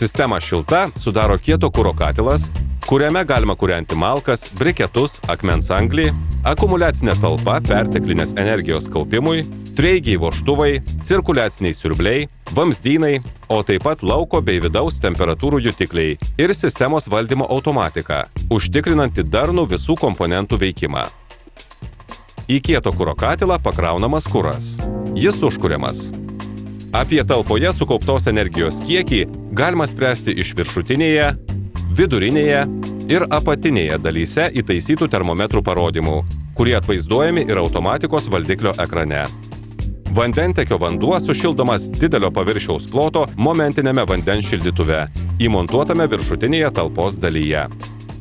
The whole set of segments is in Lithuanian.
Sistemą šilta sudaro kieto kuro katilas, kuriame galima kūrenti malkas, briketus, akmens anglį, akumuliacinė talpa perteklinės energijos kaupimui, trieigiai vožtuvai, cirkuliaciniai siurbliai, vamzdynai, o taip pat lauko bei vidaus temperatūrų jutikliai ir sistemos valdymo automatika, užtikrinanti darnų visų komponentų veikimą. Į kieto kuro katilą pakraunamas kuras. Jis užkuriamas. Apie talpoje sukauptos energijos kiekį galima spręsti iš viršutinėje, vidurinėje ir apatinėje dalyse įtaisytų termometrų parodymų, kurie atvaizduojami ir automatikos valdiklio ekrane. Vandentekio vanduo sušildomas didelio paviršiaus ploto momentinėme vandens šildytuve, įmontuotame viršutinėje talpos dalyje.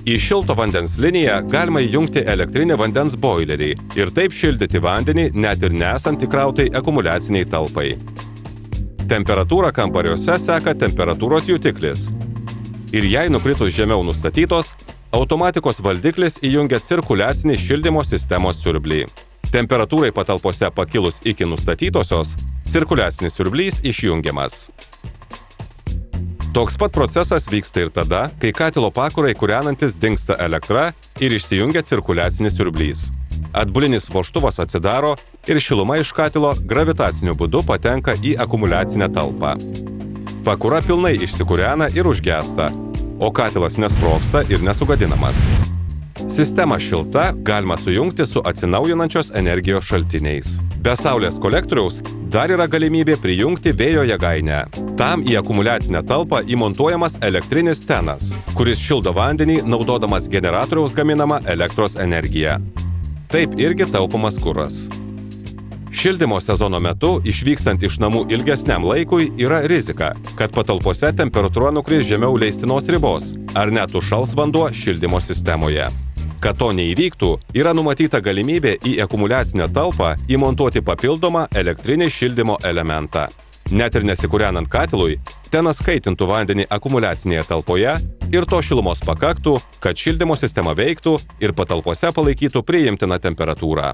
Į šilto vandens liniją galima įjungti elektrinį vandens boilerį ir taip šildyti vandenį net ir nesant įkrautai akumuliaciniai talpai. Temperatūrą kambariuose seka temperatūros jutiklis. Ir jei nukritus žemiau nustatytos, automatikos valdiklis įjungia cirkuliacinį šildymo sistemos siurblį. Temperatūrai patalpose pakilus iki nustatytosios, cirkuliacinis siurblys išjungiamas. Toks pat procesas vyksta ir tada, kai katilo pakurai kūrenantis dingsta elektra ir išsijungia cirkuliacinis siurblys. Atbulinis vožtuvas atsidaro ir šiluma iš katilo gravitaciniu būdu patenka į akumuliacinę talpą. Pakura pilnai išsikūrena ir užgęsta, o katilas nesprogsta ir nesugadinamas. Sistemą šilta galima sujungti su atsinaujinančios energijos šaltiniais. Be saulės kolektoriaus dar yra galimybė prijungti vėjo jėgainę. Tam į akumuliacinę talpą įmontuojamas elektrinis tenas, kuris šildo vandenį naudodamas generatoriaus gaminamą elektros energiją. Taip irgi taupomas kuras. Šildymo sezono metu, išvykstant iš namų ilgesniam laikui, yra rizika, kad patalpose temperatūra nukris žemiau leistinos ribos, ar net užšals vanduo šildymo sistemoje. Kad to neįvyktų, yra numatyta galimybė į akumuliacinę talpą įmontuoti papildomą elektrinį šildymo elementą. Net ir nesikūrenant katilui, tenas kaitintų vandenį akumuliacinėje talpoje ir to šilumos pakaktų, kad šildymo sistema veiktų ir patalpose palaikytų priimtiną temperatūrą.